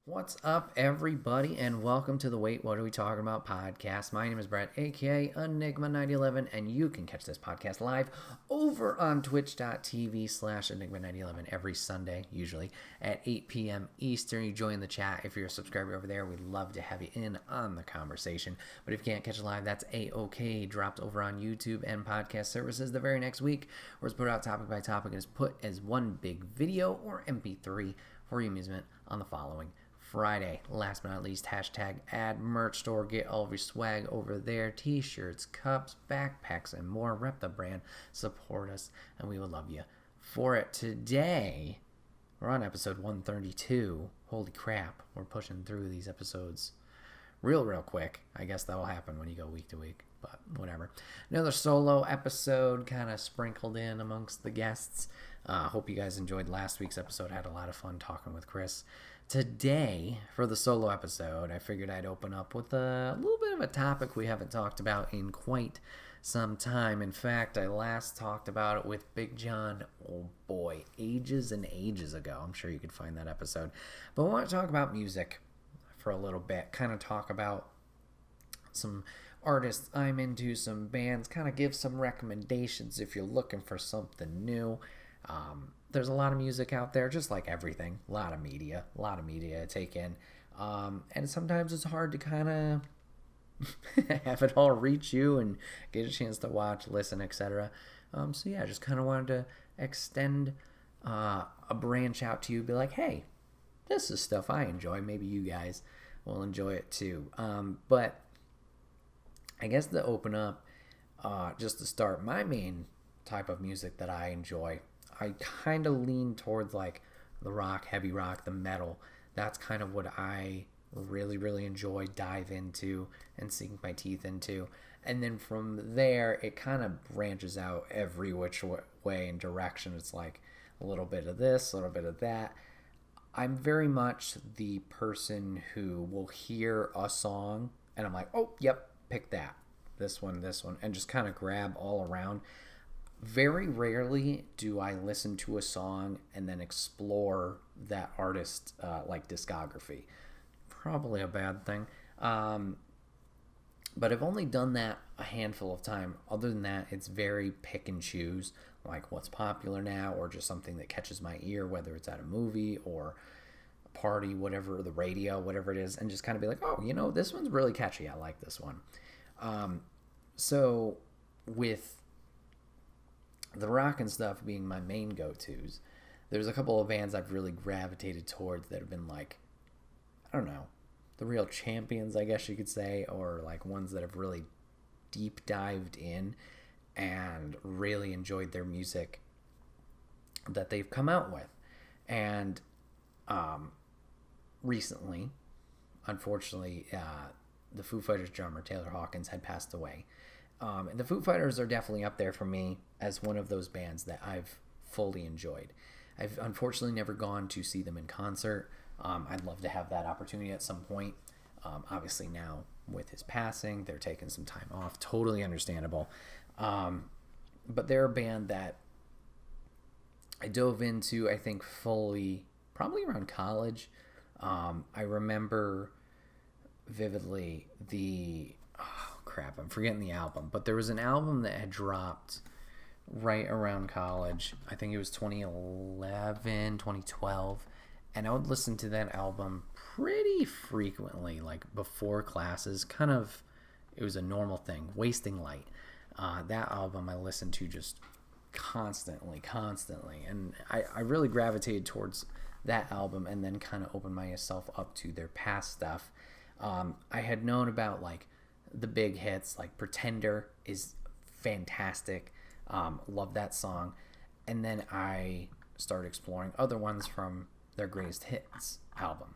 What's up, everybody, and welcome to the Wait, What Are We Talking About podcast. My name is Bret, aka Enigma911, and you can catch this podcast live over on twitch.tv/Enigma911 every Sunday, usually at 8 p.m. Eastern. You join the chat if you're a subscriber over there. We'd love to have you in on the conversation. But if you can't catch it live, that's A-OK. Dropped over on YouTube and podcast services the very next week, where it's put out topic by topic and is put as one big video or MP3 for your amusement on the following Friday. Last but not least, hashtag ad merch store. Get all of your swag over there. T-shirts, cups, backpacks, and more. Rep the brand. Support us, and we will love you for it. Today, we're on episode 132. Holy crap. We're pushing through these episodes real quick. I guess that will happen when you go week to week, but whatever. Another solo episode kind of sprinkled in amongst the guests. Hope you guys enjoyed last week's episode. Had a lot of fun talking with Chris. Today, for the solo episode, I figured I'd open up with a little bit of a topic we haven't talked about in quite some time. In fact, I last talked about it with Big John, oh boy, ages and ages ago. I'm sure you could find that episode. But I want to talk about music for a little bit, kind of talk about some artists I'm into, some bands, kind of give some recommendations if you're looking for something new. There's a lot of music out there, just like everything. A lot of media to take in. And sometimes it's hard to kind of have it all reach you and get a chance to watch, listen, etc. So yeah, just kind of wanted to extend a branch out to you, be like, hey, this is stuff I enjoy. Maybe you guys will enjoy it too. But I guess to open up, just to start, my main type of music that I enjoy, I kind of lean towards like the rock, heavy rock, the metal. That's kind of what I really enjoy, dive into, and sink my teeth into. And then from there, it kind of branches out every which way and direction. It's like a little bit of this, a little bit of that. I'm very much the person who will hear a song and I'm like, oh, yep, pick that. This one, and just kind of grab all around. Very rarely do I listen to a song and then explore that artist like discography. Probably a bad thing. But I've only done that a handful of times. Other than that, it's very pick and choose, like what's popular now or just something that catches my ear, whether it's at a movie or a party, whatever, the radio, whatever it is, and just kind of be like, oh, this one's really catchy. I like this one. So with the rock and stuff being my main go-tos, there's a couple of bands I've really gravitated towards that have been like, I don't know, the real champions, I guess you could say, or like ones that have really deep dived in and really enjoyed their music that they've come out with. And recently, unfortunately, the Foo Fighters drummer Taylor Hawkins had passed away. And the Foo Fighters are definitely up there for me as one of those bands that I've fully enjoyed. I've unfortunately never gone to see them in concert. I'd love to have that opportunity at some point. Obviously now with his passing, they're taking some time off. Totally understandable. But they're a band that I dove into, I think, fully probably around college. I remember vividly I'm forgetting the album, but there was an album that had dropped right around college. I think it was 2011, 2012, and I would listen to that album pretty frequently, like before classes. Kind of, it was a normal thing. Wasting Light. That album I listened to just constantly, and I really gravitated towards that album, and then kind of opened myself up to their past stuff. I had known about like the big hits, like Pretender is fantastic. Love that song. And then I started exploring other ones from their greatest hits album.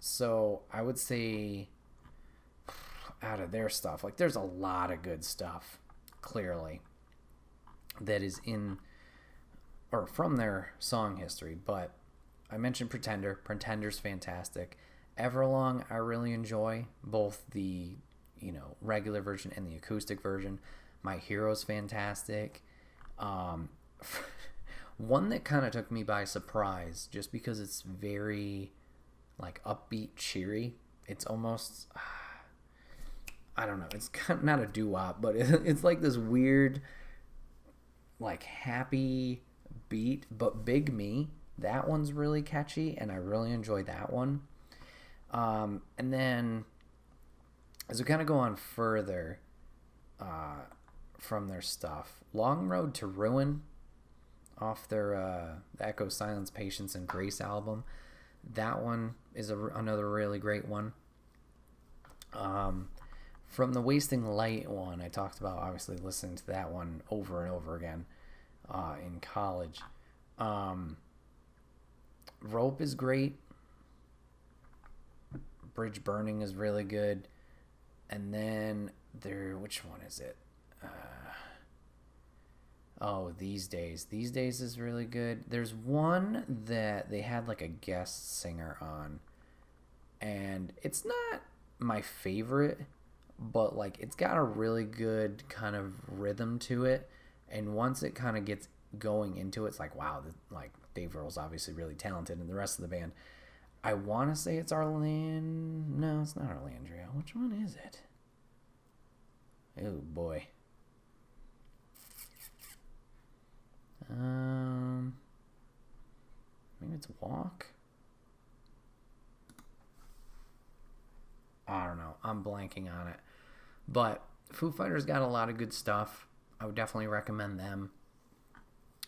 So I would say out of their stuff, like there's a lot of good stuff, clearly, that is in or from their song history. But I mentioned Pretender. Pretender's fantastic. Everlong I really enjoy, both the regular version and the acoustic version. My Hero's fantastic. One that kind of took me by surprise, just because it's very like upbeat, cheery. It's almost, I don't know. It's kind of not a doo-wop, but it's like this weird, like happy beat. But Big Me, that one's really catchy, and I really enjoy that one. And then as we kind of go on further from their stuff, Long Road to Ruin off their Echo, Silence, Patience, and Grace album. That one is another really great one. From the Wasting Light one, I talked about obviously listening to that one over and over again in college. Rope is great. Bridge Burning is really good. And then which one is it? These Days. These Days is really good. There's one that they had like a guest singer on, and it's not my favorite, but like it's got a really good kind of rhythm to it, and once it kind of gets going into it, it's like, wow, like Dave Earl's obviously really talented, and the rest of the band. I want to say it's No, it's not Arlandria. Which one is it? Oh boy. Maybe it's Walk. I don't know. I'm blanking on it. But Foo Fighters got a lot of good stuff. I would definitely recommend them.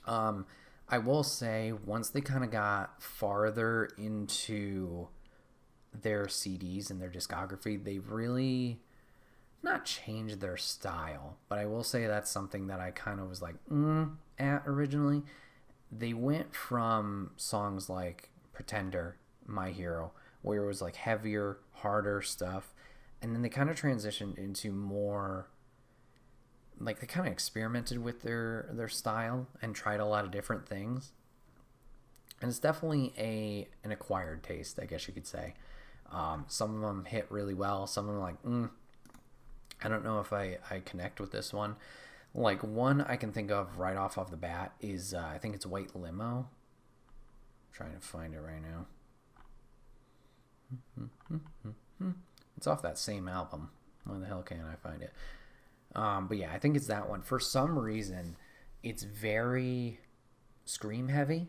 I will say, once they kind of got farther into their CDs and their discography, they really not changed their style. But I will say that's something that I kind of was like, at originally. They went from songs like Pretender, My Hero, where it was like heavier, harder stuff, and then they kind of transitioned into more, like they kind of experimented with their style and tried a lot of different things. And it's definitely an acquired taste, I guess you could say. Some of them hit really well. Some of them like, I don't know if I connect with this one. Like one I can think of right off the bat is I think it's White Limo. I'm trying to find it right now. It's off that same album. Why the hell can't I find it? But yeah, I think it's that one. For some reason, it's very scream heavy,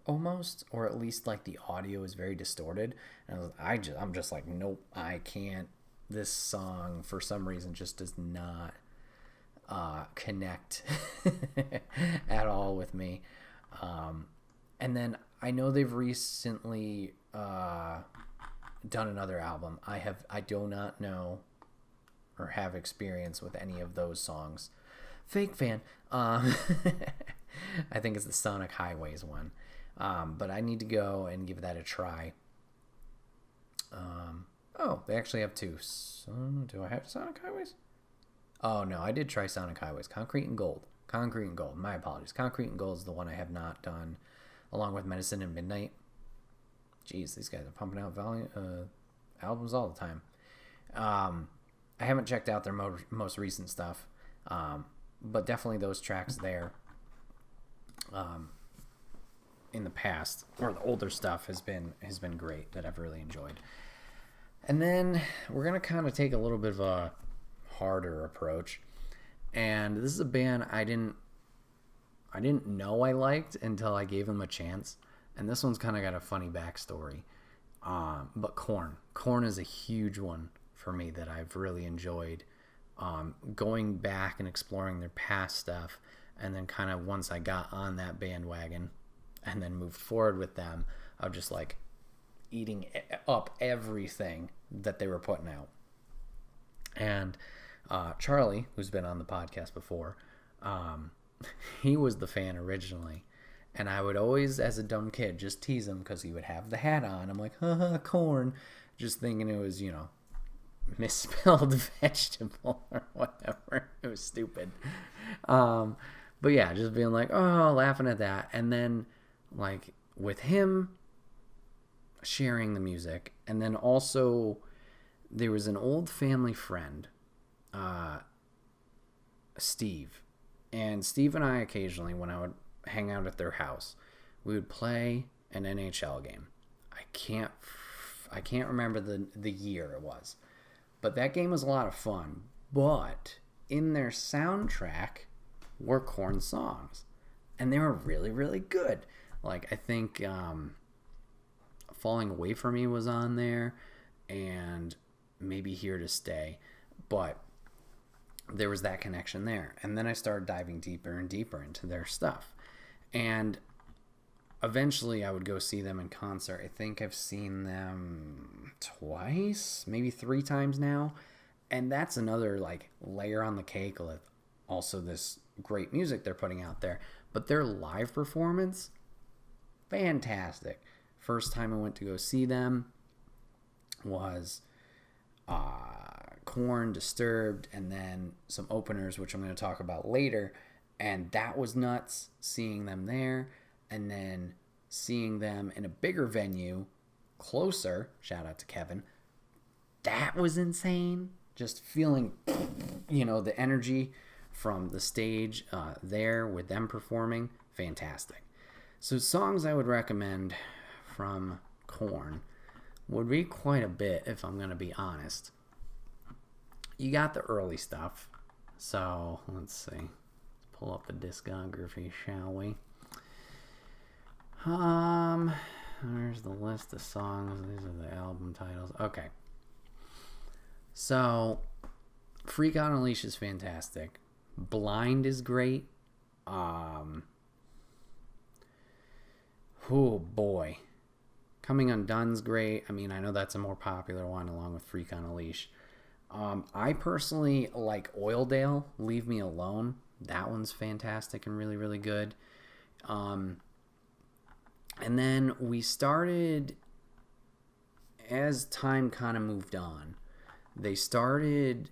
almost, or at least like the audio is very distorted. And I'm just like, nope, I can't. This song for some reason just does not connect at all with me. And then I know they've recently done another album. I do not know or have experience with any of those songs. Fake fan. I think it's the Sonic Highways one. But I need to go and give that a try. They actually have two. So, do I have Sonic Highways? Oh, no, I did try Sonic Highways. Concrete and Gold. My apologies. Concrete and Gold is the one I have not done, along with Medicine and Midnight. Jeez, these guys are pumping out albums all the time. I haven't checked out their most recent stuff, but definitely those tracks there in the past, or the older stuff, has been great, that I've really enjoyed. And then we're going to kind of take a little bit of a harder approach, and this is a band I didn't know I liked until I gave them a chance, and this one's kind of got a funny backstory. But Korn is a huge one for me that I've really enjoyed, going back and exploring their past stuff, and then kind of once I got on that bandwagon and then moved forward with them, of just like eating up everything that they were putting out. And Charlie, who's been on the podcast before, he was the fan originally, and I would always, as a dumb kid, just tease him because he would have the hat on. I'm like, haha, Korn, just thinking it was, misspelled vegetable or whatever. It was stupid. But yeah, just being like, oh, laughing at that. And then like with him sharing the music, and then also there was an old family friend, Steve. And Steve and I occasionally, when I would hang out at their house, we would play an NHL game. I can't remember the year it was. But that game was a lot of fun. But in their soundtrack were Korn songs. And they were really, really good. Like, I think Falling Away From Me was on there. And maybe Here to Stay. But there was that connection there. And then I started diving deeper and deeper into their stuff. And eventually I would go see them in concert. I think I've seen them twice, maybe 3 times now. And that's another like layer on the cake of also this great music they're putting out there. But their live performance, fantastic. First time I went to go see them was Korn, Disturbed, and then some openers, which I'm going to talk about later. And that was nuts, seeing them there. And then seeing them in a bigger venue, closer, shout out to Kevin, that was insane. Just feeling, the energy from the stage there with them performing, fantastic. So songs I would recommend from Korn would be quite a bit, if I'm going to be honest. You got the early stuff. So, let's see. Let's pull up the discography, shall we? There's the list of songs. These are the album titles. Okay. So, Freak on a Leash is fantastic. Blind is great. Oh boy. Coming Undone's great. I mean, I know that's a more popular one along with Freak on a Leash. I personally like Oildale, Leave Me Alone. That one's fantastic and really, really good. And then we started, as time kind of moved on, they started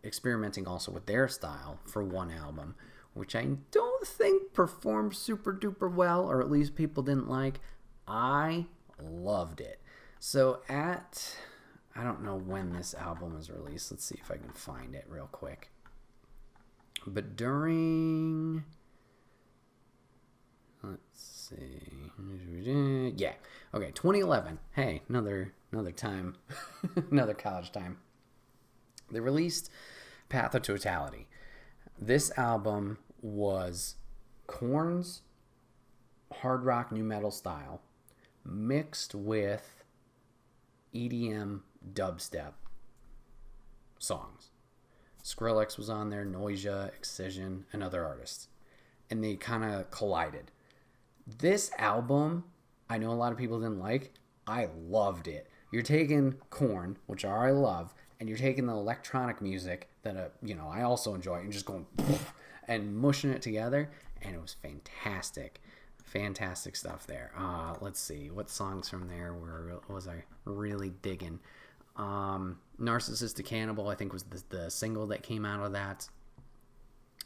experimenting also with their style for one album, which I don't think performed super duper well, or at least people didn't like. I loved it. So I don't know when this album was released. Let's see if I can find it real quick. But during, let's see. Yeah. Okay, 2011. Hey, another time. Another college time. They released Path of Totality. This album was Korn's hard rock new metal style mixed with EDM dubstep songs. Skrillex was on there, Noisia, Excision, and other artists. And they kind of collided. This album, I know a lot of people didn't like. I loved it. You're taking Korn, which I love, and you're taking the electronic music that I also enjoy, and just going and mushing it together, and it was fantastic. Fantastic stuff there. Let's see, what songs from there was I really digging? Narcissistic Cannibal, I think, was the single that came out of that,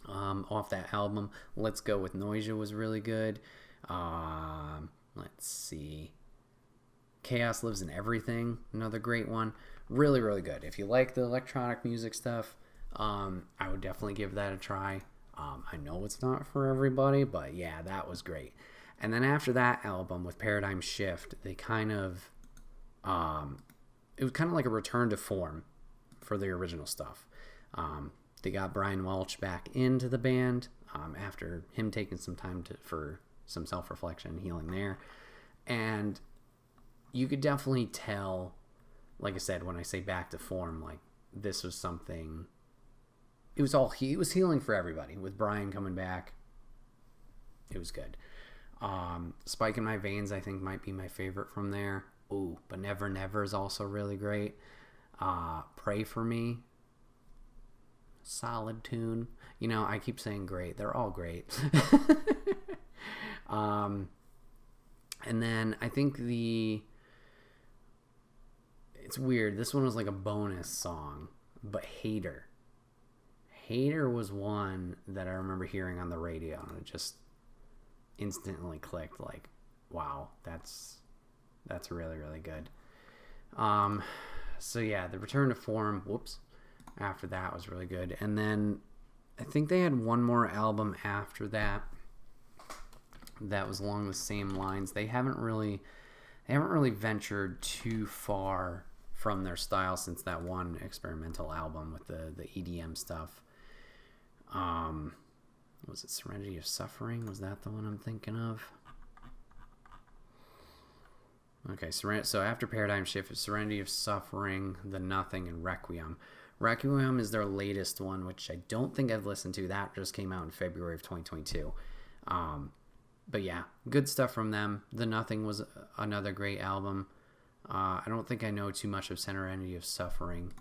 off that album. Let's Go with Noisia was really good. Let's see, Chaos Lives in Everything, another great one. Really, really good. If you like the electronic music stuff, I would definitely give that a try. I know it's not for everybody, but yeah, that was great. And then after that album with Paradigm Shift, they kind of, it was kind of like a return to form for the original stuff. They got Brian Welch back into the band after him taking some time for some self-reflection and healing there. And you could definitely tell, like I said, when I say back to form, like this was something, it was healing for everybody. With Brian coming back, it was good. Spike in My Veins, I think, might be my favorite from there. Ooh, but Never Never is also really great. Pray For Me, solid tune. I keep saying great. They're all great. And then I think it's weird. This one was like a bonus song, but Hater was one that I remember hearing on the radio, and it just instantly clicked, like, wow, that's really, really good. So yeah, the return to form, after that was really good. And then I think they had one more album after that was along the same lines. They they haven't really ventured too far from their style since that one experimental album with the EDM stuff. Was it Serenity of Suffering? Was that the one I'm thinking of? Okay, so after Paradigm Shift, it's Serenity of Suffering, The Nothing, and Requiem. Requiem is their latest one, which I don't think I've listened to. That just came out in February of 2022. But yeah, good stuff from them. The Nothing was another great album. I don't think I know too much of Serenity of Suffering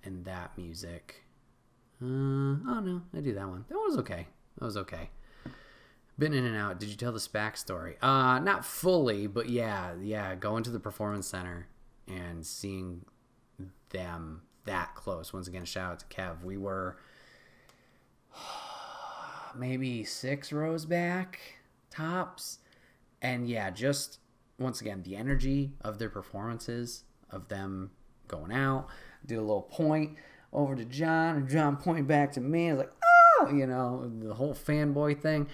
and that music. Oh no, I do that one. That was okay. Been in and out. Did you tell the SPAC story? Not fully, but yeah. Going to the Performance Center and seeing them that close. Once again, shout out to Kev. We were maybe 6 rows back, tops. And yeah, just once again, the energy of their performances, of them going out. Did a little point over to John, and John pointed back to me. I was like, the whole fanboy thing.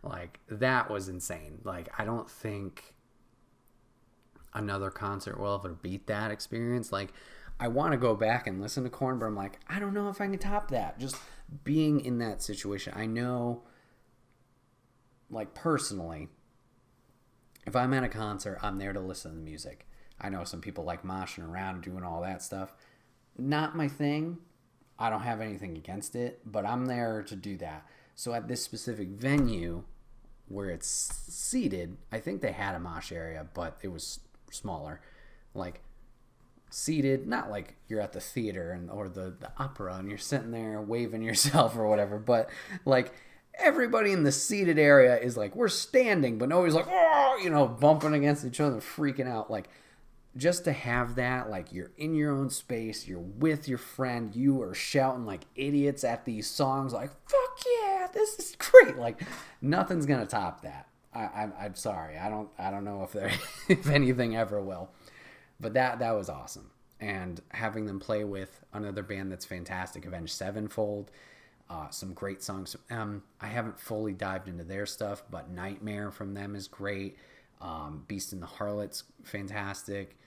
Like, that was insane. Like, I don't think another concert will ever beat that experience. Like, I want to go back and listen to Korn, but I'm like, I don't know if I can top that. Just being in that situation. I know, like, personally, if I'm at a concert, I'm there to listen to the music. I know some people like moshing around, doing all that stuff. Not my thing. I don't have anything against it, but I'm there to do that. So at this specific venue where it's seated, I think they had a mosh area, but it was smaller. Like, seated, not like you're at the theater or the opera and you're sitting there waving yourself or whatever, but like everybody in the seated area is like, we're standing, but nobody's like, bumping against each other, freaking out. Like, just to have that, like, you're in your own space, you're with your friend, you are shouting like idiots at these songs, like, fuck yeah, this is great. Like, nothing's gonna top that. I'm sorry, I don't know if anything ever will, but that was awesome. And having them play with another band that's fantastic, Avenged Sevenfold, some great songs. I haven't fully dived into their stuff, but Nightmare from them is great. Beast and the Harlot's fantastic.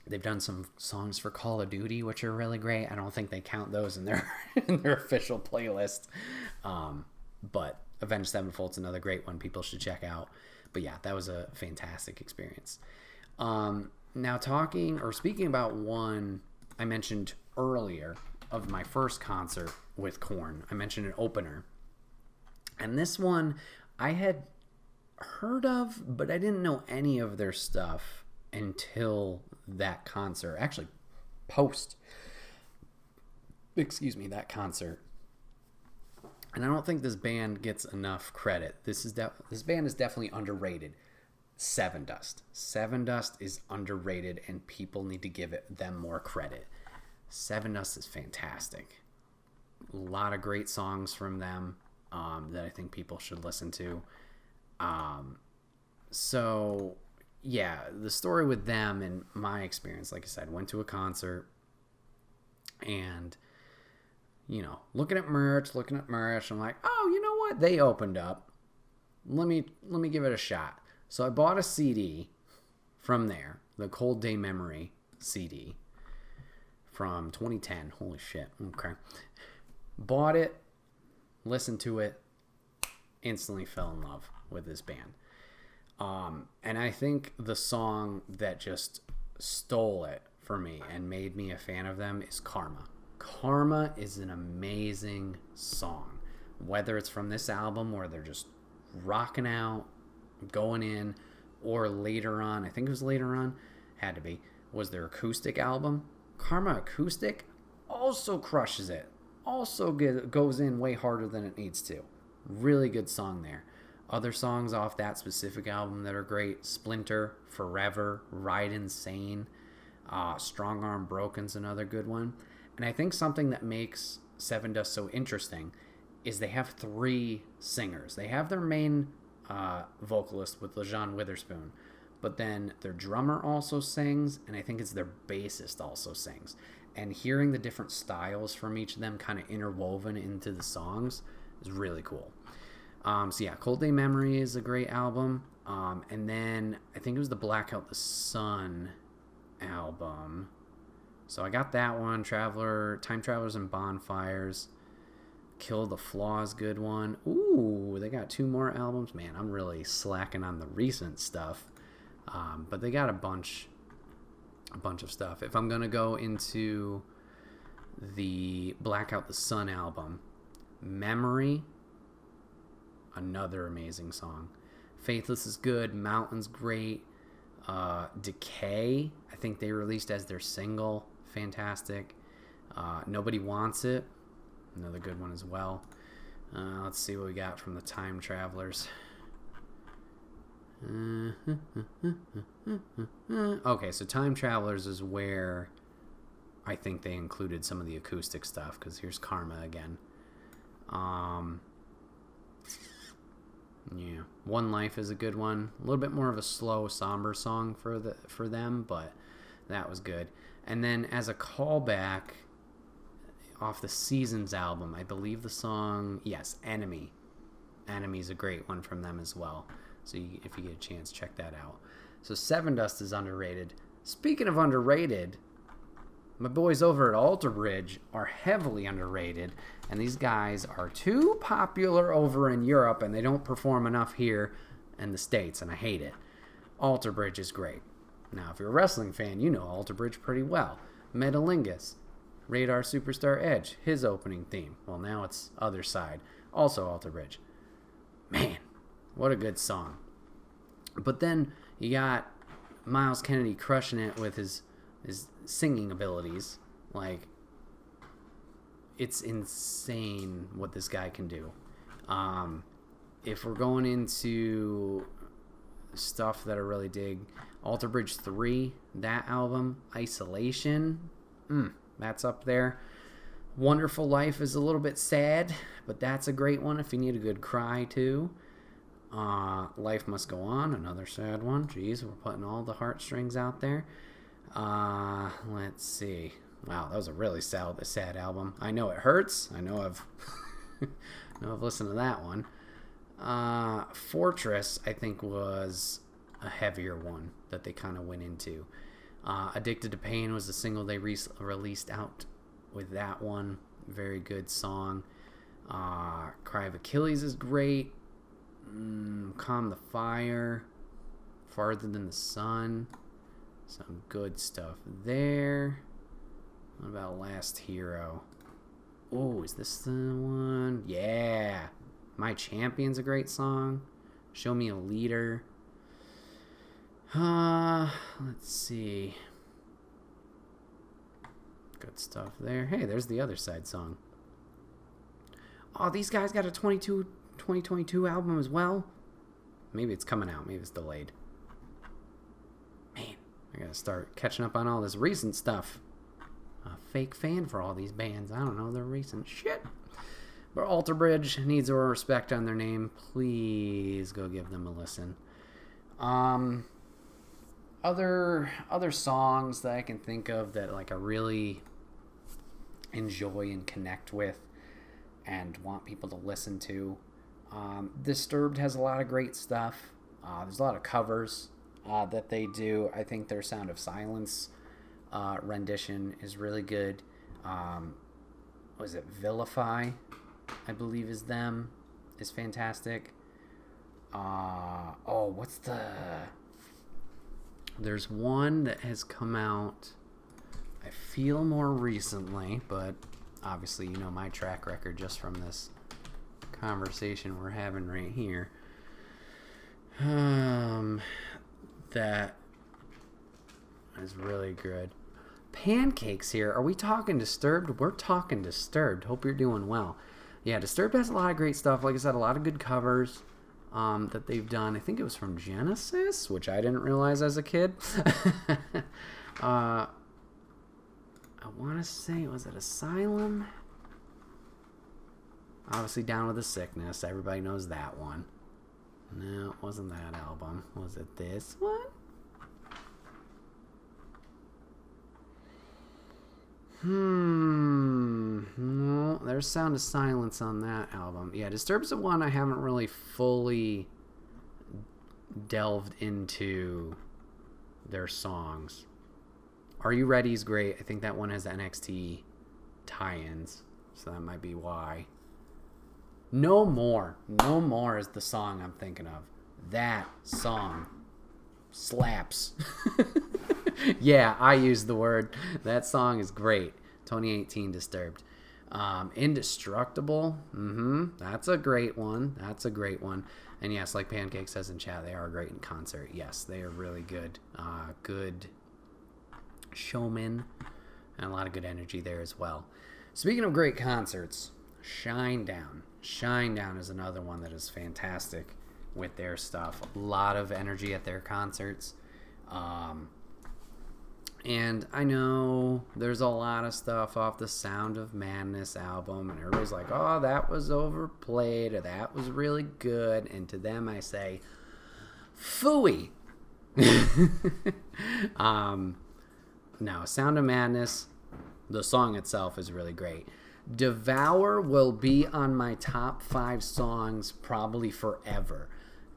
They've done some songs for Call of Duty, which are really great. I don't think they count those in their official playlist. But Avenged Sevenfold's another great one people should check out. But yeah, that was a fantastic experience. Now speaking about one I mentioned earlier of my first concert with Korn, I mentioned an opener. And this one I had heard of, but I didn't know any of their stuff until that concert. Actually, that concert. And I don't think this band gets enough credit. This band is definitely underrated. Sevendust. Sevendust is underrated, and people need to give them more credit. Sevendust is fantastic. A lot of great songs from them that I think people should listen to. So yeah, the story with them and my experience, like I said, went to a concert and, looking at merch, I'm like, oh, you know what? They opened up. Let me give it a shot. So I bought a CD from there, the Cold Day Memory CD from 2010. Holy shit. Okay. Bought it, listened to it, instantly fell in love with this band. And I think the song that just stole it for me and made me a fan of them is Karma. Karma is an amazing song. Whether it's from this album where they're just rocking out, going in, or later on, I think it was later on, had to be, was their acoustic album. Karma Acoustic also crushes it. Also goes in way harder than it needs to. Really good song there. Other songs off that specific album that are great: Splinter, Forever, Ride Insane, Strong Arm Broken's another good one. And I think something that makes Sevendust so interesting is they have 3 singers. They have their main vocalist with LaJean Witherspoon, but then their drummer also sings, and I think it's their bassist also sings. And hearing the different styles from each of them kind of interwoven into the songs is really cool. So yeah, Cold Day Memory is a great album. And then I think it was the Blackout the Sun album. So I got that one. Time Travelers and Bonfires. Kill the Flaws, good one. Ooh, they got 2 more albums. Man, I'm really slacking on the recent stuff. But they got a bunch of stuff. If I'm gonna go into the Blackout the Sun album, Memory, another amazing song. Faithless is good. Mountain's great. Decay, I think they released as their single. Fantastic. Nobody Wants It, another good one as well. Let's see what we got from the Time Travelers. Okay, so Time Travelers is where I think they included some of the acoustic stuff, because here's Karma again. Yeah, One Life is a good one. A little bit more of a slow, somber song for them, but that was good. And then as a callback, off the Seasons album, I believe the song, yes, Enemy. Enemy's a great one from them as well. So if you get a chance, check that out. So Sevendust is underrated. Speaking of underrated, my boys over at Alter Bridge are heavily underrated, and these guys are too popular over in Europe, and they don't perform enough here in the States, and I hate it. Alter Bridge is great. Now, if you're a wrestling fan, you know Alter Bridge pretty well. Metalingus, Radar Superstar Edge, his opening theme. Well, now it's Other Side, also Alter Bridge. Man, what a good song. But then you got Miles Kennedy crushing it with his singing abilities. Like, it's insane what this guy can do. If we're going into stuff that I really dig, Alter Bridge 3, that album, Isolation, that's up there. Wonderful Life is a little bit sad, but that's a great one if you need a good cry too. Life Must Go On, another sad one. Jeez, we're putting all the heartstrings out there. Let's see. Wow, that was a really sad album. I Know It Hurts. I know I've listened to that one. Fortress, I think, was a heavier one that they kind of went into. Addicted to Pain was the single they released out with that one. Very good song. Cry of Achilles is great. Calm the Fire. Farther Than the Sun. Some good stuff there. What about Last Hero? Oh, is this the one? Yeah. My Champion's a great song. Show Me a Leader. Let's see. Good stuff there. Hey, there's the Other Side song. Oh, these guys got a 2022 album as well. Maybe it's coming out. Maybe it's delayed. Man, I gotta start catching up on all this recent stuff. A fake fan for all these bands. I don't know their recent shit. But Alter Bridge needs more respect on their name. Please go give them a listen. Other songs that I can think of that like I really enjoy and connect with and want people to listen to. Disturbed has a lot of great stuff. There's a lot of covers that they do. I think their Sound of Silence rendition is really good. Was it Vilify? I believe is them. Is fantastic. There's one that has come out, I feel, more recently, but obviously you know my track record just from this conversation we're having right here. That is really good. Pancakes here. Are we talking Disturbed? We're talking Disturbed. Hope you're doing well. Yeah, Disturbed has a lot of great stuff. Like I said, a lot of good covers that they've done. I think it was from Genesis, which I didn't realize as a kid. I want to say, was it Asylum? Obviously, Down with the Sickness. Everybody knows that one. No, it wasn't that album. Was it this one? No, there's Sound of Silence on that album. Yeah, Disturbed's the one I haven't really fully delved into their songs. Are You Ready's great. I think that one has NXT tie-ins, so that might be why. No More is the song I'm thinking of. That song slaps. Yeah, I used the word. That song is great. 2018 Disturbed. Indestructible. That's a great one. And yes, like Pancake says in chat, they are great in concert. Yes, they are really good. Good showmen, and a lot of good energy there as well. Speaking of great concerts, Shinedown is another one that is fantastic with their stuff. A lot of energy at their concerts. And I know there's a lot of stuff off the Sound of Madness album, and everybody's like, oh, that was overplayed, or that was really good. And to them I say, phooey. No, Sound of Madness, the song itself is really great. Devour will be on my top 5 songs probably forever.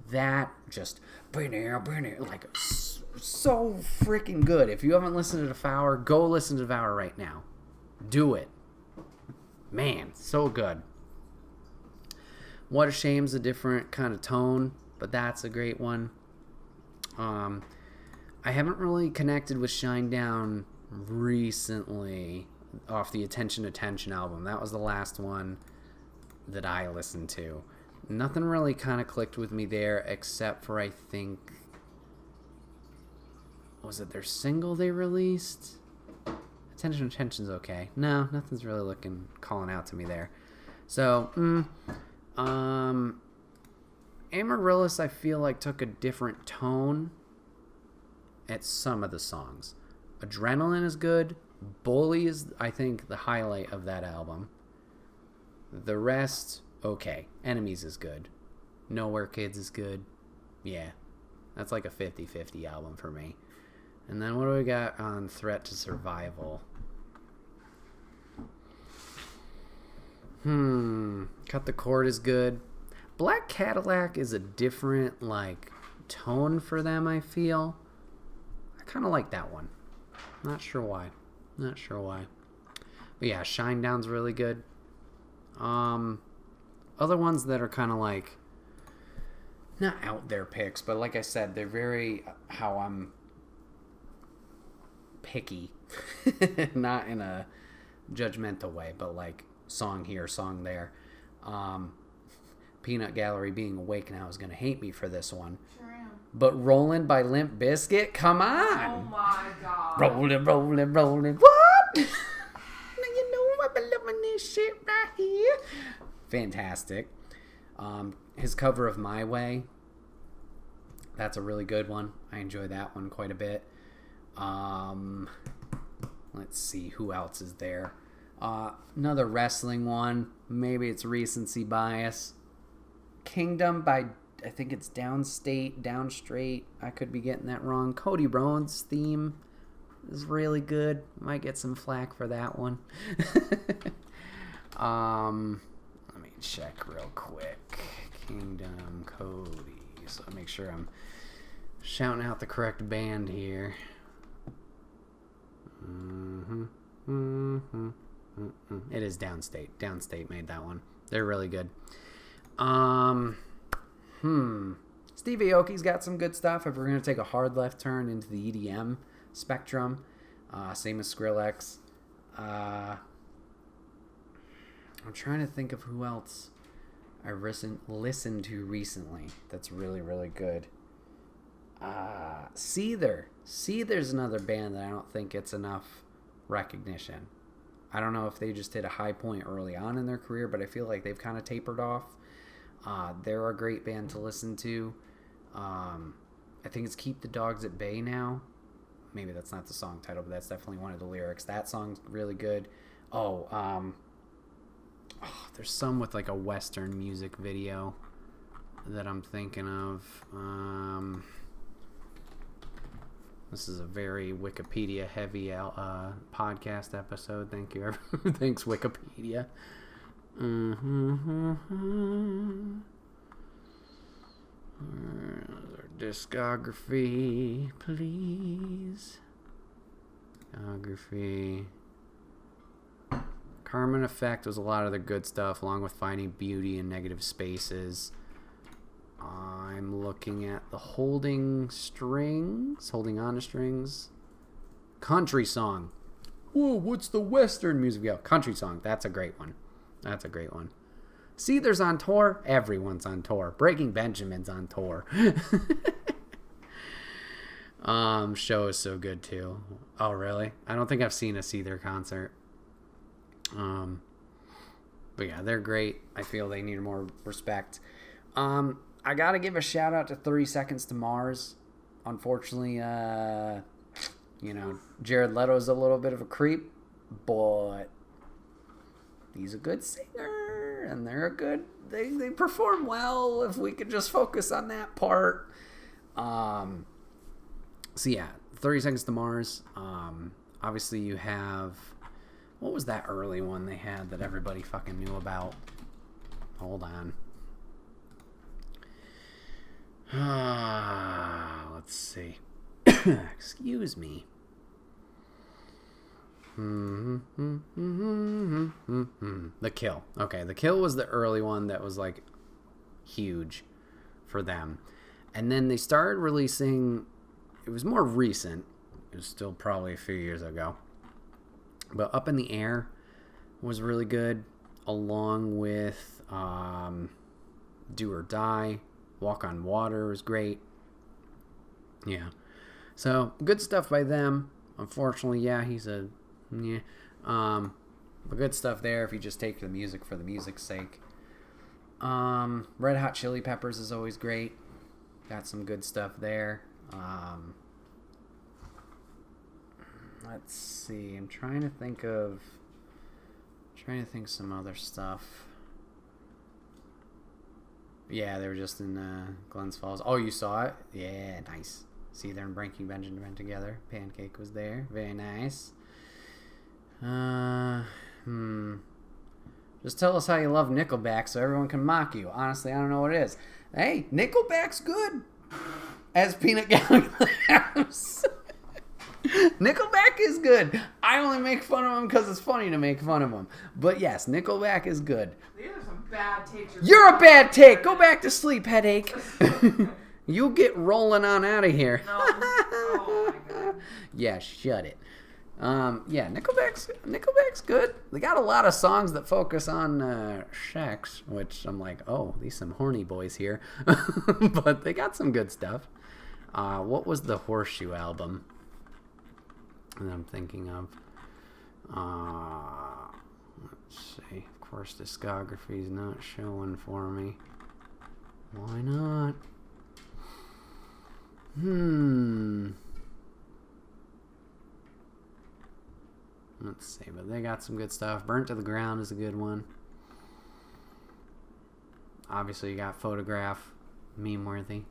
That just, like, so freaking good. If you haven't listened to Devour, go listen to Devour right now. Do it. Man, so good. What a Shame's a different kind of tone, but that's a great one. I haven't really connected with Shinedown recently off the Attention album. That was the last one that I listened to. Nothing really kind of clicked with me there, except for, I think, was it their single they released? Attention's okay. No, nothing's really calling out to me there. So, Amaryllis, I feel like, took a different tone at some of the songs. Adrenaline is good. Bully is, I think, the highlight of that album. The rest, okay. Enemies is good. Nowhere Kids is good. Yeah, that's like a 50-50 album for me. And then what do we got on Threat to Survival? Cut the Cord is good. Black Cadillac is a different, like, tone for them, I feel. I kind of like that one. Not sure why. But yeah, Shinedown's really good. Other ones that are kind of like, not out there picks, but like I said, they're very how I'm picky. Not in a judgmental way, but like song here, song there. Peanut Gallery Being Awake Now is going to hate me for this one. Sure am. But Rollin' by Limp Bizkit, come on! Oh my god. Rollin'. What? Now you know I've been loving this shit right here. Fantastic. His cover of My Way, that's a really good one. I enjoy that one quite a bit. Let's see who else is there. Another wrestling one. Maybe it's recency bias. Kingdom by, I think it's Downstraight. I could be getting that wrong. Cody Rhodes' theme is really good. Might get some flack for that one. Let me check real quick. Kingdom, Cody. So make sure I'm shouting out the correct band here. It is Downstate. Downstate made that one. They're really good. Stevie Aoki's got some good stuff. If we're going to take a hard left turn into the EDM spectrum, same as Skrillex. I'm trying to think of who else I listened to recently that's really, really good. Seether. Seether's another band that I don't think gets enough recognition. I don't know if they just hit a high point early on in their career, but I feel like they've kind of tapered off. They're a great band to listen to. I think it's Keep the Dogs at Bay now. Maybe that's not the song title, but that's definitely one of the lyrics. That song's really good. There's some with like a Western music video that I'm thinking of. This is a very Wikipedia heavy podcast episode. Thank you. Thanks, Wikipedia. Discography, please. Discography. Carmen Effect was a lot of the good stuff, along with Finding Beauty and Negative Spaces. I'm looking at the Holding On to Strings. Country Song. Whoa, what's the Western music video? Country Song. That's a great one. Seether's on tour. Everyone's on tour. Breaking Benjamin's on tour. Show is so good too. Oh, really? I don't think I've seen a Seether concert. But yeah, they're great. I feel they need more respect. I gotta give a shout out to 30 Seconds to Mars. Unfortunately, Jared Leto's a little bit of a creep, but he's a good singer, and they're a good. They perform well. If we could just focus on that part. So yeah, 30 Seconds to Mars. Obviously you have. What was that early one they had that everybody fucking knew about? Hold on. Let's see. Excuse me. The Kill. Okay, The Kill was the early one that was like huge for them. And then they started releasing, it was more recent. It was still probably a few years ago. But Up in the Air was really good, along with Do or Die. Walk on Water was great. Yeah. So, good stuff by them. Unfortunately, yeah, he's a... Yeah. But good stuff there if you just take the music for the music's sake. Red Hot Chili Peppers is always great. Got some good stuff there. Let's see. I'm trying to think some other stuff. Yeah, they were just in Glens Falls. Oh, you saw it? Yeah, nice. See, they're in Breaking Benjamin together. Pancake was there. Very nice. Just tell us how you love Nickelback so everyone can mock you. Honestly, I don't know what it is. Hey, Nickelback's good. As Peanut Gallery Labs. Nickelback is good. I only make fun of them because it's funny to make fun of them. But yes, Nickelback is good. These are some bad takes. You're a bad take. Go back to sleep, headache. You'll get rolling on out of here. No. Oh my god. Yeah, shut it. Yeah, Nickelback's good. They got a lot of songs that focus on sex, which I'm like, oh, these some horny boys here. But they got some good stuff. What was the Horseshoe album that I'm thinking of? Let's see. Of course, discography's not showing for me. Why not? Let's see, but they got some good stuff. Burnt to the Ground is a good one. Obviously, you got Photograph, meme worthy.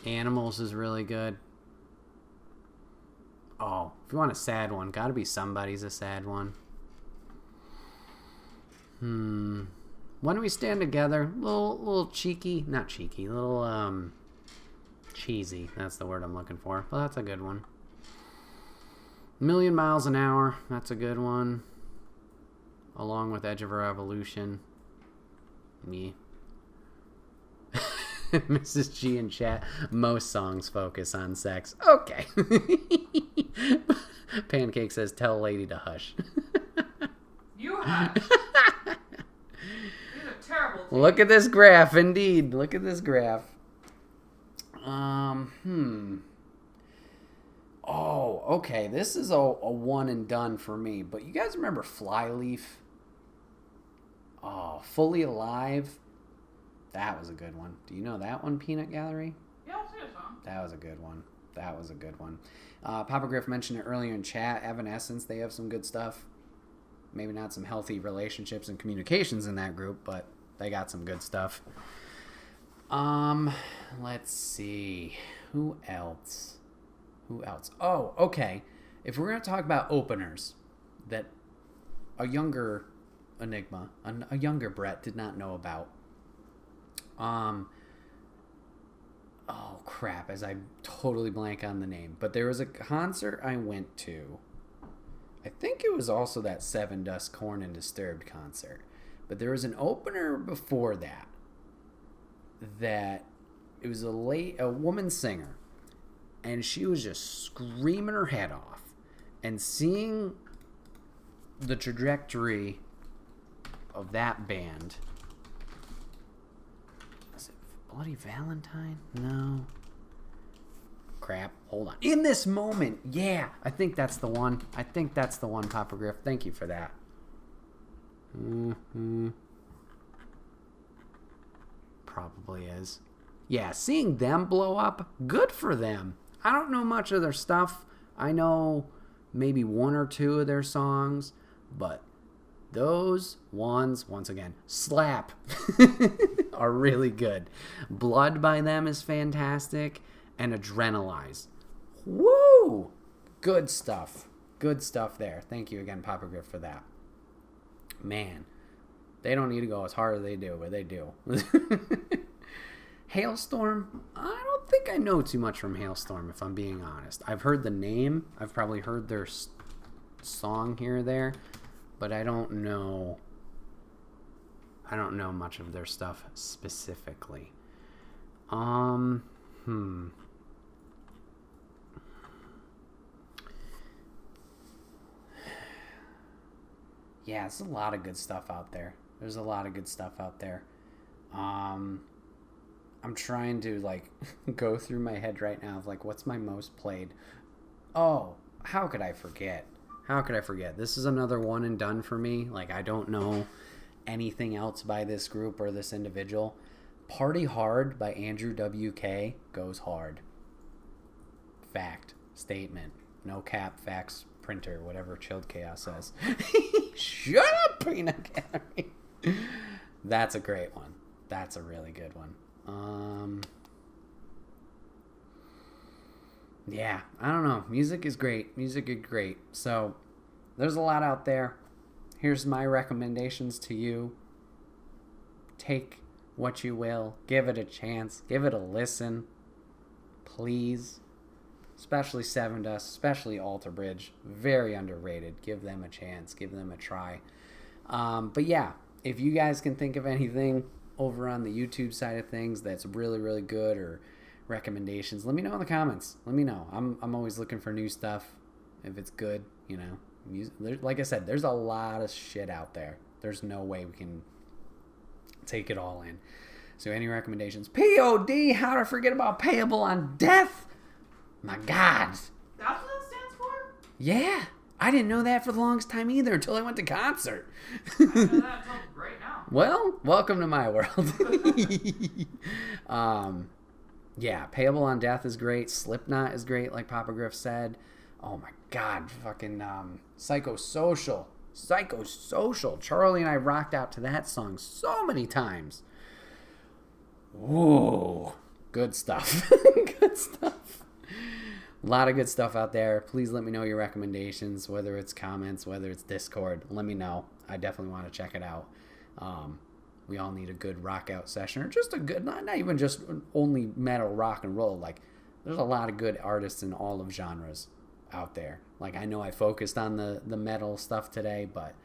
Animals is really good. Oh, if you want a sad one, gotta be Somebody's a sad one. When We Stand Together, little cheeky, not cheeky, little cheesy. That's the word I'm looking for. Well, that's a good one. Million Miles an Hour, that's a good one. Along with Edge of a Revolution. Yeah. Mrs. G in chat, most songs focus on sex. Okay. Pancake says, tell lady to hush. You hush. These are terrible takes. Look at this graph, indeed. Look at this graph. Oh, okay. This is a one and done for me. But you guys remember Flyleaf? Oh, Fully Alive. That was a good one. Do you know that one, Peanut Gallery? Yeah, I'll say a song. That was a good one. Papa Griff mentioned it earlier in chat. Evanescence, they have some good stuff. Maybe not some healthy relationships and communications in that group, but they got some good stuff. Let's see. Who else? Oh, okay. If we're going to talk about openers that a younger enigma, a younger Bret did not know about. Oh crap, as I totally blank on the name. But there was a concert I went to. I think it was also that Seven Dust Corn and Disturbed concert. But there was an opener before that. That it was a woman singer. And she was just screaming her head off. And seeing the trajectory of that band. Is it Bloody Valentine? No. Crap. Hold on. In This Moment. Yeah. I think that's the one. Papa Griff. Thank you for that. Probably is. Yeah. Seeing them blow up. Good for them. I don't know much of their stuff. I know maybe one or two of their songs. But those ones, once again, slap, are really good. Blood by them is fantastic. And Adrenalize. Woo! Good stuff. Good stuff there. Thank you again, Papa Griff, for that. Man, they don't need to go as hard as they do, but they do. Hailstorm, I don't think I know too much from Hailstorm, if I'm being honest. I've heard the name. I've probably heard their song here or there, but I don't know much of their stuff specifically. Yeah, there's a lot of good stuff out there. I'm trying to, like, go through my head right now of, like, what's my most played? Oh, how could I forget? This is another one and done for me. Like, I don't know anything else by this group or this individual. Party Hard by Andrew W.K. goes hard. Fact. Statement. No cap. Facts. Printer. Whatever Chilled Chaos says. Shut up, Peanut Gallery. That's a great one. That's a really good one. Yeah, I don't know. Music is great. So, there's a lot out there. Here's my recommendations to you. Take what you will. Give it a chance. Give it a listen. Please. Especially Seven Dust. Especially Alter Bridge. Very underrated. Give them a chance. Give them a try. But yeah, if you guys can think of anything over on the YouTube side of things that's really, really good, or recommendations, let me know in the comments. Let me know. I'm always looking for new stuff. If it's good, you know. Like I said, there's a lot of shit out there. There's no way we can take it all in. So any recommendations? POD, how to forget about Payable on Death? My God. That's what that stands for? Yeah. I didn't know that for the longest time either until I went to concert. I know that until right now. Well, welcome to my world. Yeah, Payable on Death is great. Slipknot is great, like Papa Griff said. Oh my God, fucking Psychosocial. Charlie and I rocked out to that song so many times. Whoa. Good stuff. Good stuff. A lot of good stuff out there. Please let me know your recommendations, whether it's comments, whether it's Discord. Let me know. I definitely want to check it out. We all need a good rock out session, or just a good, not even just only metal, rock and roll. Like, there's a lot of good artists in all of genres out there. Like, I know I focused on the metal stuff today, but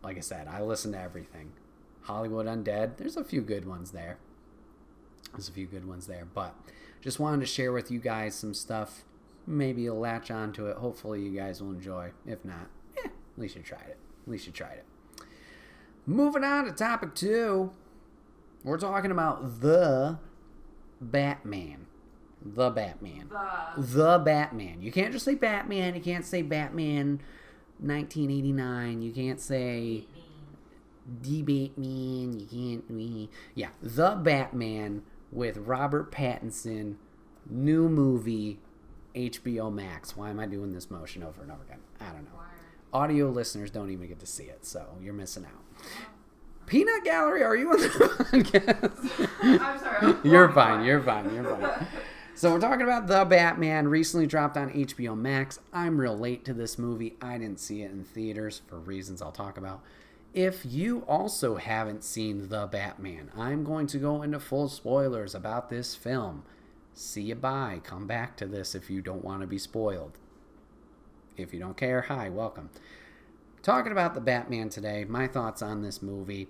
like I said, I listen to everything. Hollywood Undead, there's a few good ones there. But just wanted to share with you guys some stuff. Maybe you'll latch on to it. Hopefully you guys will enjoy. If not, at least you tried it. Moving on to topic 2. We're talking about the Batman. The Batman. You can't just say Batman. You can't say Batman 1989. You can't say the Batman. You can't. Yeah, the Batman with Robert Pattinson. New movie, HBO Max. Why am I doing this motion over and over again? I don't know. Audio listeners don't even get to see it, so you're missing out. Peanut Gallery, are you on the podcast? I'm sorry. You're fine. So we're talking about The Batman, recently dropped on HBO Max. I'm real late to this movie. I didn't see it in theaters for reasons I'll talk about If you also haven't seen The Batman, I'm going to go into full spoilers about this film. See you bye. Come back to this if you don't want to be spoiled. If you don't care, hi, welcome. Talking about The Batman today, my thoughts on this movie.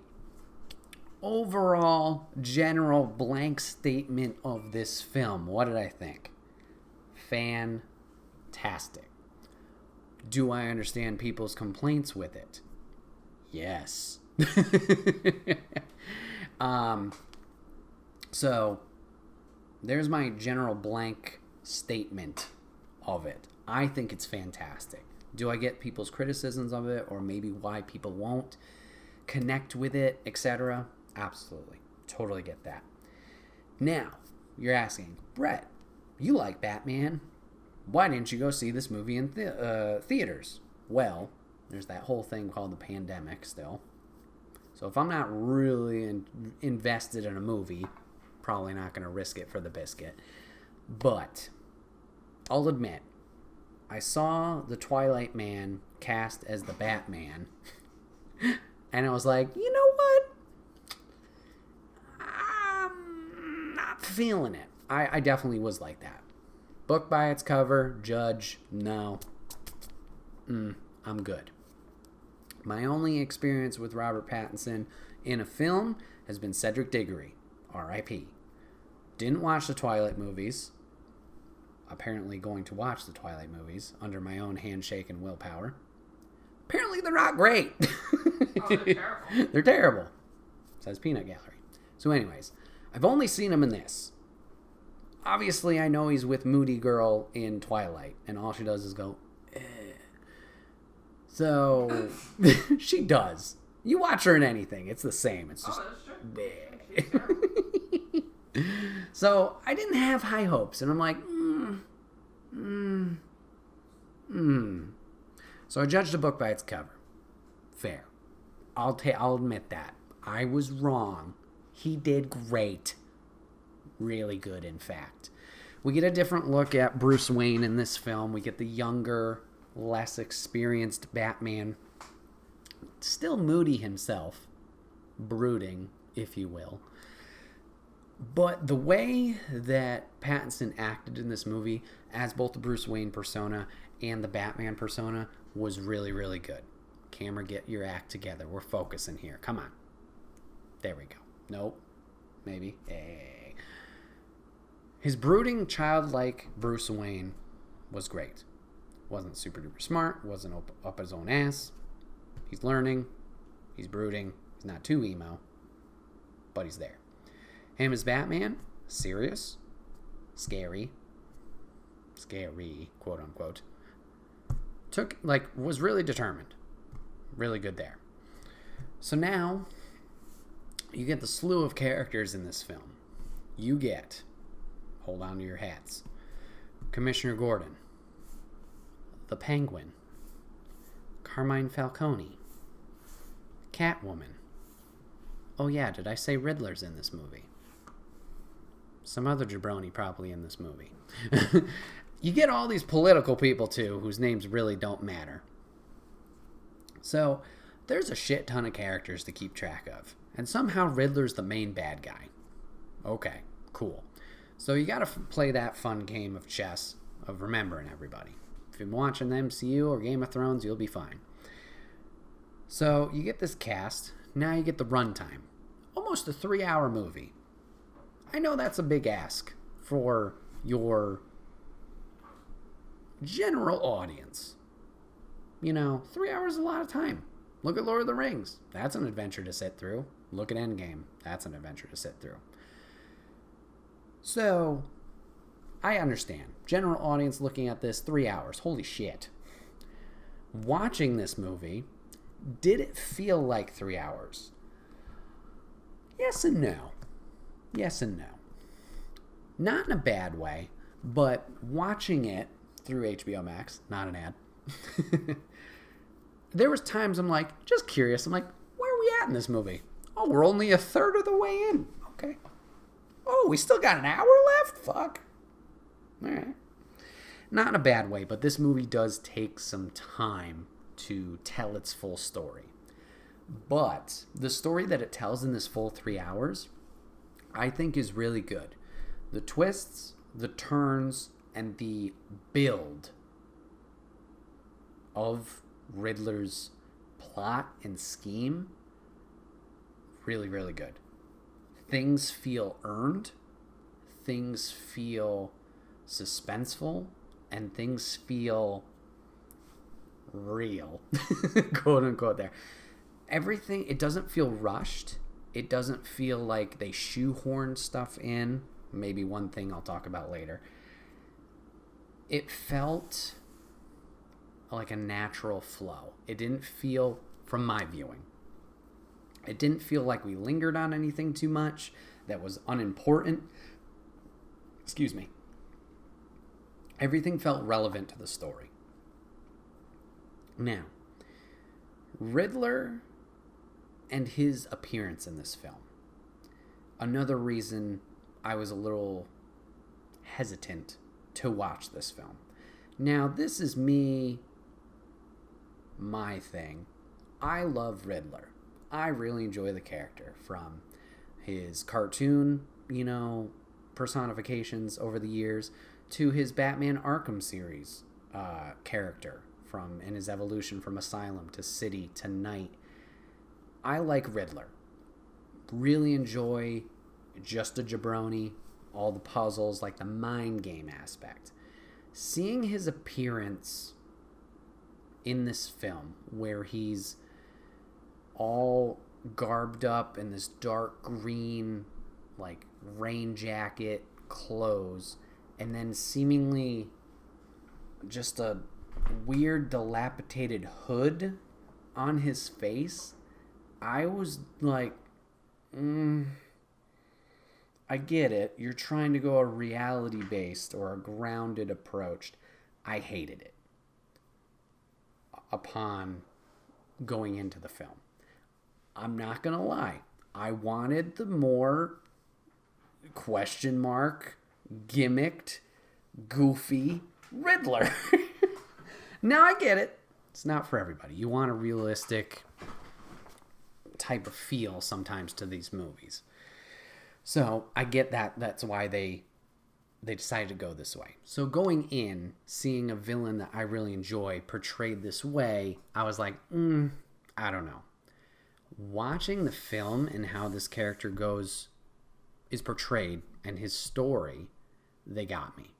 Overall, general blank statement of this film. What did I think? Fantastic. Do I understand people's complaints with it? Yes. So, there's my general blank statement of it. I think it's fantastic. Do I get people's criticisms of it, or maybe why people won't connect with it, etc.? Absolutely. Totally get that. Now, you're asking, Bret, you like Batman? Why didn't you go see this movie in theaters? Well, there's that whole thing called the pandemic still. So if I'm not really invested in a movie, probably not going to risk it for the biscuit. But I'll admit, I saw the Twilight Man cast as the Batman, and I was like, you know what? I'm not feeling it. I definitely was like that. Book by its cover, judge, no. I'm good. My only experience with Robert Pattinson in a film has been Cedric Diggory, R.I.P. Didn't watch the Twilight movies. Apparently going to watch the Twilight movies under my own handshake and willpower. Apparently they're not great. Oh, they're terrible. They're terrible. Says Peanut Gallery. So anyways, I've only seen him in this. Obviously, I know he's with Moody Girl in Twilight, and all she does is go, eh. So, she does. You watch her in anything, it's the same. It's just, That's true. So, I didn't have high hopes, and I'm like, So I judged a book by its cover. Fair. I'll admit that. I was wrong. He did great. Really good, in fact. We get a different look at Bruce Wayne in this film. We get the younger, less experienced Batman. Still moody himself. Brooding, if you will. But the way that Pattinson acted in this movie as both the Bruce Wayne persona and the Batman persona was really, really good. Camera, get your act together. We're focusing here. Come on. There we go. Nope. Maybe. Hey. His brooding, childlike Bruce Wayne was great. Wasn't super duper smart. Wasn't up his own ass. He's learning. He's brooding. He's not too emo. But he's there. Him as Batman, serious, scary, quote unquote. Was really determined. Really good there. So now, you get the slew of characters in this film. You get, hold on to your hats, Commissioner Gordon, the Penguin, Carmine Falcone, Catwoman. Oh yeah, did I say Riddler's in this movie? Some other jabroni probably in this movie. You get all these political people too, whose names really don't matter. So, there's a shit ton of characters to keep track of. And somehow Riddler's the main bad guy. Okay, cool. So you gotta play that fun game of chess, of remembering everybody. If you've been watching the MCU or Game of Thrones, you'll be fine. So, you get this cast. Now you get the runtime. Almost a 3-hour movie. I know that's a big ask for your general audience. 3 hours is a lot of time. Look at Lord of the Rings. That's an adventure to sit through. Look at Endgame. That's an adventure to sit through. So, I understand. General audience looking at this, 3 hours. Holy shit. Watching this movie, did it feel like 3 hours? Yes and no. Yes and no. Not in a bad way, but watching it through HBO Max, not an ad. There was times I'm like, just curious. I'm like, where are we at in this movie? Oh, we're only a third of the way in. Okay. Oh, we still got an hour left? Fuck. All right. Not in a bad way, but this movie does take some time to tell its full story. But the story that it tells in this full 3 hours, I think is really good. The twists, the turns, and the build of Riddler's plot and scheme, really, really good. Things feel earned, things feel suspenseful, and things feel real, quote unquote there. Everything, it doesn't feel rushed. It doesn't feel like they shoehorn stuff in. Maybe one thing I'll talk about later. It felt like a natural flow. It didn't feel, from my viewing, it didn't feel like we lingered on anything too much that was unimportant. Excuse me. Everything felt relevant to the story. Now, Riddler and his appearance in this film. Another reason I was a little hesitant to watch this film. Now, this is me, my thing. I love Riddler. I really enjoy the character, from his cartoon, personifications over the years, to his Batman Arkham series character, in his evolution from Asylum to City to Night. I like Riddler. Really enjoy Just a Jabroni, all the puzzles, like the mind game aspect. Seeing his appearance in this film, where he's all garbed up in this dark green, like, rain jacket clothes, and then seemingly just a weird dilapidated hood on his face, I was like, I get it. You're trying to go a reality-based or a grounded approach. I hated it upon going into the film. I'm not going to lie. I wanted the more question mark, gimmicked, goofy Riddler. Now I get it. It's not for everybody. You want a realistic type of feel sometimes to these movies. So I get that. That's why they decided to go this way. So going in, seeing a villain that I really enjoy portrayed this way, I was like, I don't know. Watching the film and how this character is portrayed and his story, they got me.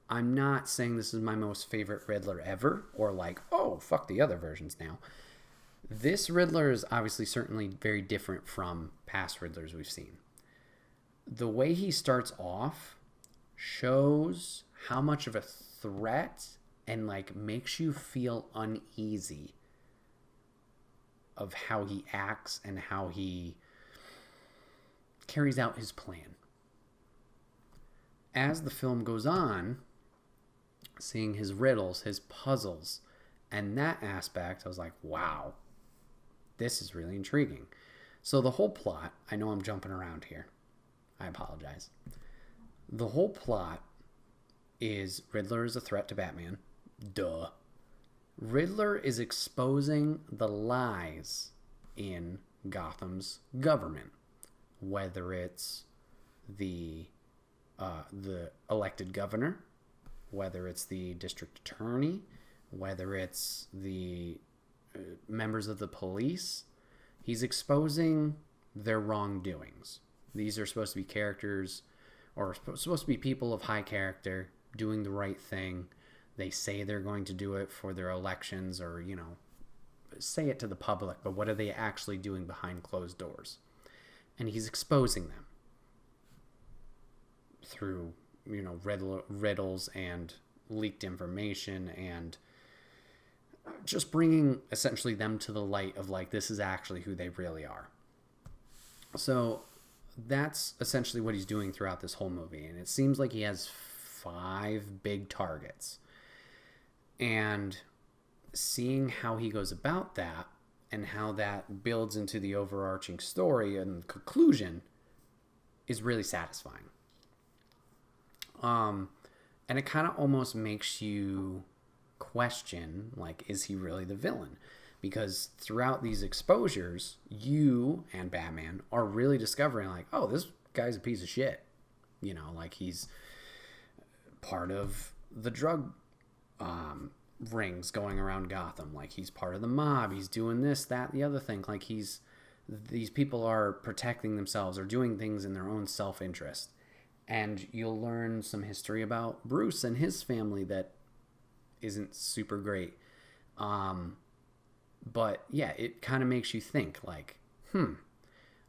I'm not saying this is my most favorite Riddler ever, or like, oh, fuck the other versions now. This Riddler is obviously certainly very different from past Riddlers we've seen. The way he starts off shows how much of a threat and like makes you feel uneasy of how he acts and how he carries out his plan. As the film goes on, seeing his riddles, his puzzles, and that aspect, I was like, wow, this is really intriguing. So the whole plot, I know I'm jumping around here. I apologize. The whole plot is Riddler is a threat to Batman. Duh. Riddler is exposing the lies in Gotham's government, whether it's the elected governor, whether it's the district attorney, whether it's the members of the police. He's exposing their wrongdoings. These are supposed to be characters, or supposed to be people of high character, doing the right thing. They say they're going to do it for their elections, or, say it to the public, but what are they actually doing behind closed doors? And he's exposing them through, riddles and leaked information, and just bringing essentially them to the light of like, this is actually who they really are. So that's essentially what he's doing throughout this whole movie. And it seems like he has 5 big targets. And seeing how he goes about that and how that builds into the overarching story and conclusion is really satisfying. And it kind of almost makes you question, like, is he really the villain? because throughout these exposures, you and Batman are really discovering like, oh, this guy's a piece of shit. You know, like he's part of the drug rings going around Gotham. Like he's part of the mob. He's doing this, that, the other thing. Like these people are protecting themselves or doing things in their own self-interest. And you'll learn some history about Bruce and his family that isn't super great. But yeah, it kind of makes you think like,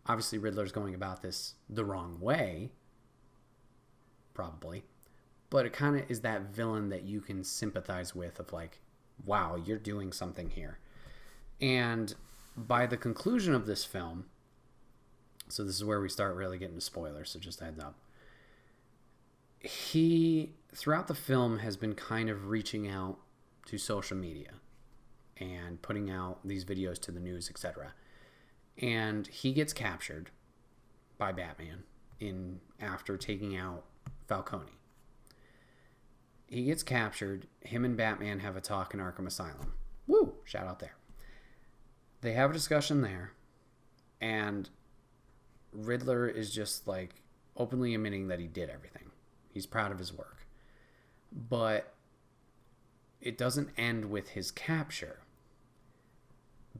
obviously Riddler's going about this the wrong way, probably. But it kind of is that villain that you can sympathize with of like, wow, you're doing something here. And by the conclusion of this film, so this is where we start really getting to spoilers, so just a heads up. He, throughout the film, has been kind of reaching out to social media and putting out these videos to the news, etc. And he gets captured by Batman after taking out Falcone. He gets captured. Him and Batman have a talk in Arkham Asylum. Woo! Shout out there. They have a discussion there. And Riddler is just like openly admitting that he did everything. He's proud of his work. But it doesn't end with his capture.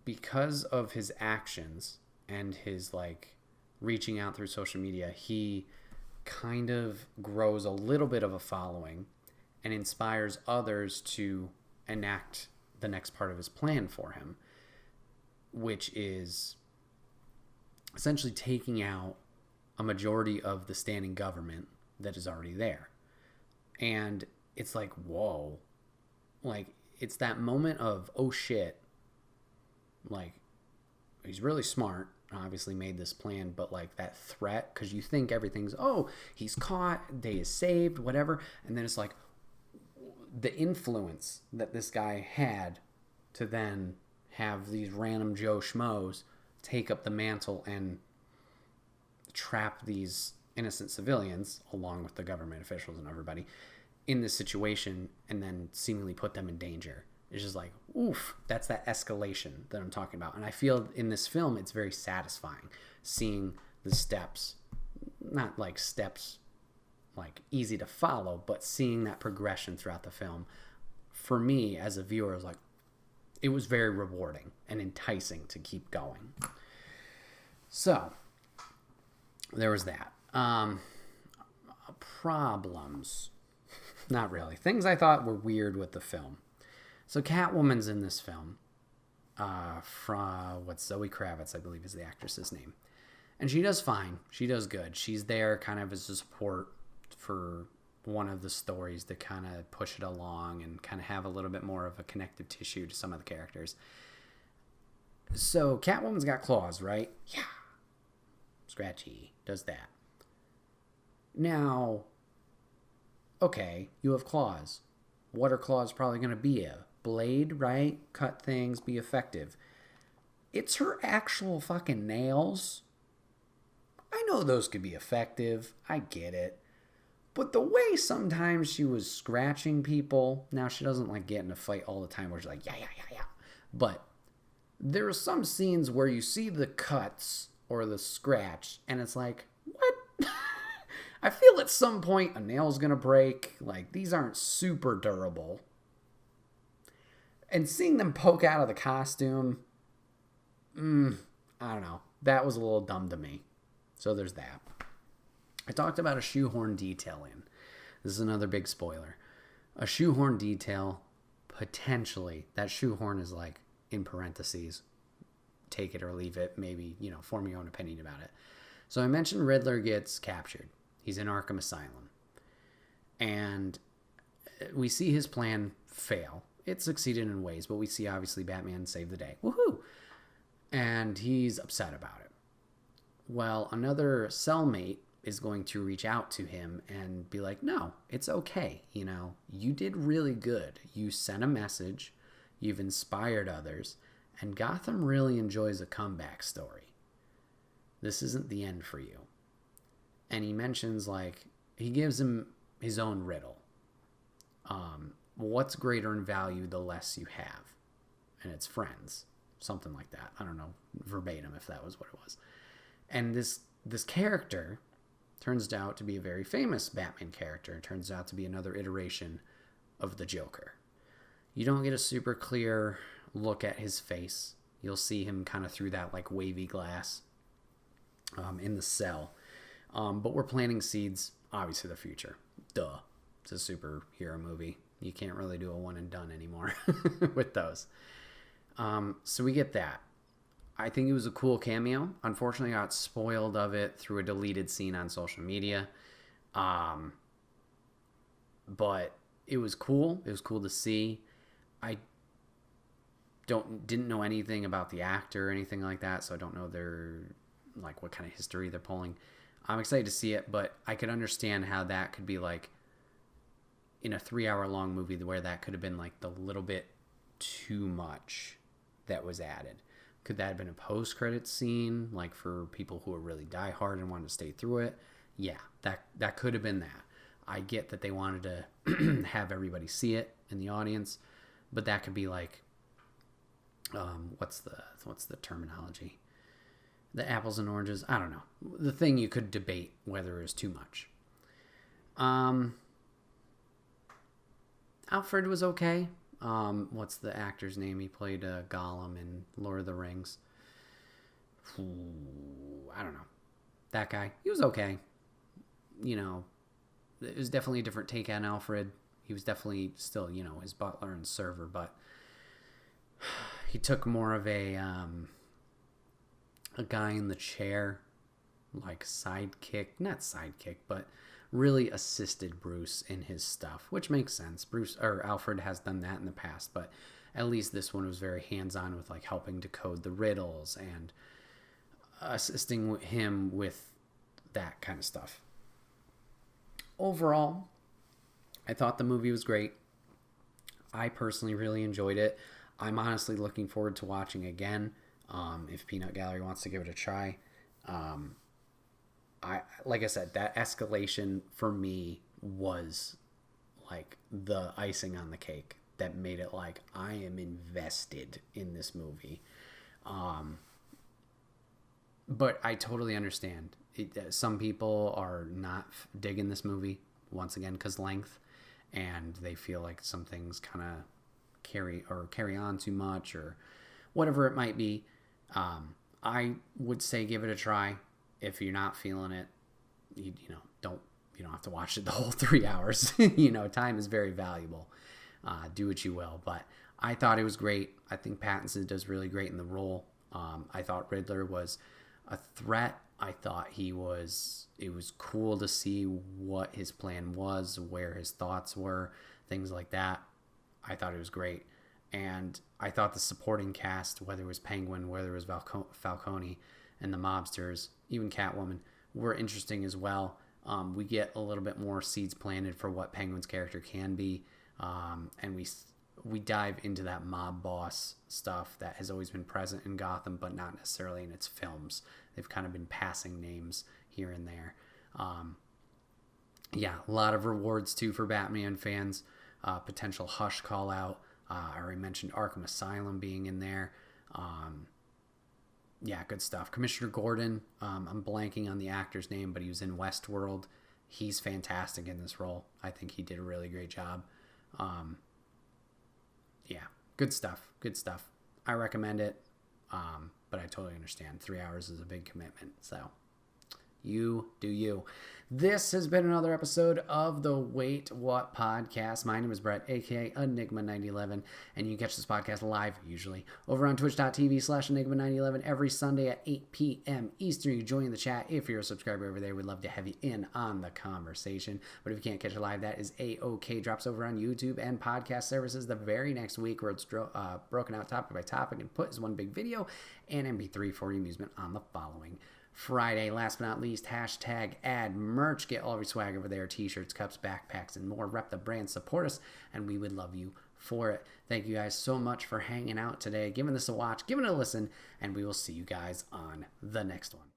Because of his actions and his like reaching out through social media, he kind of grows a little bit of a following and inspires others to enact the next part of his plan for him, which is essentially taking out a majority of the standing government that is already there. And it's like, whoa. Like, it's that moment of, oh shit. Like, he's really smart, obviously made this plan, but like that threat, because you think everything's, oh, he's caught, day is saved, whatever. And then it's like, the influence that this guy had to then have these random Joe Schmoes take up the mantle and trap these innocent civilians, along with the government officials and everybody, in this situation and then seemingly put them in danger. It's just like, oof, that's that escalation that I'm talking about. And I feel in this film, it's very satisfying seeing the steps, not like steps like easy to follow, but seeing that progression throughout the film, for me as a viewer, was like, it was very rewarding and enticing to keep going. So there was that. Problems, not really. Things I thought were weird with the film. So Catwoman's in this film, from Zoe Kravitz, I believe is the actress's name. And she does fine. She does good. She's there kind of as a support for one of the stories to kind of push it along and kind of have a little bit more of a connective tissue to some of the characters. So Catwoman's got claws, right? Yeah. Scratchy. Does that. Now, okay, you have claws. What are claws probably going to be? A blade, right? Cut things, be effective. It's her actual fucking nails. I know those could be effective. I get it. But the way sometimes she was scratching people, now she doesn't like get in a fight all the time where she's like, yeah. But there are some scenes where you see the cuts or the scratch and it's like, what? I feel at some point a nail's going to break. Like, these aren't super durable. And seeing them poke out of the costume, I don't know. That was a little dumb to me. So there's that. I talked about a shoehorn detail in. This is another big spoiler. A shoehorn detail, potentially, that shoehorn is like in parentheses. Take it or leave it. Maybe, form your own opinion about it. So I mentioned Riddler gets captured. He's in Arkham Asylum. And we see his plan fail. It succeeded in ways, but we see obviously Batman save the day. Woohoo! And he's upset about it. Well, another cellmate is going to reach out to him and be like, no, it's okay. You did really good. You sent a message. You've inspired others. And Gotham really enjoys a comeback story. This isn't the end for you. And he mentions, he gives him his own riddle. What's greater in value the less you have? And it's friends. something like that. I don't know verbatim if that was what it was. And this character turns out to be a very famous Batman character. It turns out to be another iteration of the Joker. You don't get a super clear look at his face. You'll see him kind of through that like wavy glass in the cell. But we're planting seeds, obviously, the future. Duh. It's a superhero movie. You can't really do a one and done anymore with those. So we get that. I think it was a cool cameo. Unfortunately, I got spoiled of it through a deleted scene on social media. But it was cool. It was cool to see. I didn't know anything about the actor or anything like that, so I don't know like what kind of history they're pulling. I'm excited to see it, but I could understand how that could be like in a 3-hour long movie where that could have been like the little bit too much that was added. Could that have been a post-credit scene, like for people who are really diehard and wanted to stay through it? Yeah, that could have been that. I get that they wanted to have everybody see it in the audience, but that could be like, what's the terminology? The apples and oranges? I don't know. The thing you could debate whether it was too much. Alfred was okay. What's the actor's name? He played Gollum in Lord of the Rings. I don't know. That guy. He was okay. You know, it was definitely a different take on Alfred. He was definitely still, you know, his butler and server, but he took more of a guy in the chair, like sidekick, not sidekick, but really assisted Bruce in his stuff, which makes sense. Alfred has done that in the past, but at least this one was very hands-on with like helping decode the riddles and assisting him with that kind of stuff. Overall, I thought the movie was great. I personally really enjoyed it. I'm honestly looking forward to watching again. If Peanut Gallery wants to give it a try. Like I said, that escalation for me was like the icing on the cake that made it like I am invested in this movie. But I totally understand. Some people are not digging this movie, once again, because length, and they feel like some things kind of carry on too much or whatever it might be. I would say give it a try. If you're not feeling it, you don't have to watch it the whole 3 hours. Time is very valuable. Do what you will. But I thought it was great. I think Pattinson does really great in the role. I thought Riddler was a threat. I thought it was cool to see what his plan was, where his thoughts were, things like that. I thought it was great. And I thought the supporting cast, whether it was Penguin, whether it was Falcone, and the mobsters, even Catwoman, were interesting as well. We get a little bit more seeds planted for what Penguin's character can be. And we dive into that mob boss stuff that has always been present in Gotham, but not necessarily in its films. They've kind of been passing names here and there. A lot of rewards too for Batman fans. Potential Hush call out. I already mentioned Arkham Asylum being in there. Good stuff. Commissioner Gordon, I'm blanking on the actor's name, but he was in Westworld. He's fantastic in this role. I think he did a really great job. Good stuff. I recommend it, but I totally understand. 3 hours is a big commitment, so you do you. This has been another episode of the Wait What podcast. My name is Bret, aka Enigma911, and you can catch this podcast live, usually, over on twitch.tv/Enigma911 every Sunday at 8 p.m. Eastern. You can join the chat if you're a subscriber over there. We'd love to have you in on the conversation. But if you can't catch it live, that is A-OK. Drops over on YouTube and podcast services the very next week, where it's broken out topic by topic and put as one big video and MP3 for your amusement on the following Friday. Last but not least, #ad merch. Get all of your swag over there. T-shirts, cups, backpacks, and more. Rep the brand. Support us, and we would love you for it. Thank you guys so much for hanging out today, giving this a watch, giving it a listen, and we will see you guys on the next one.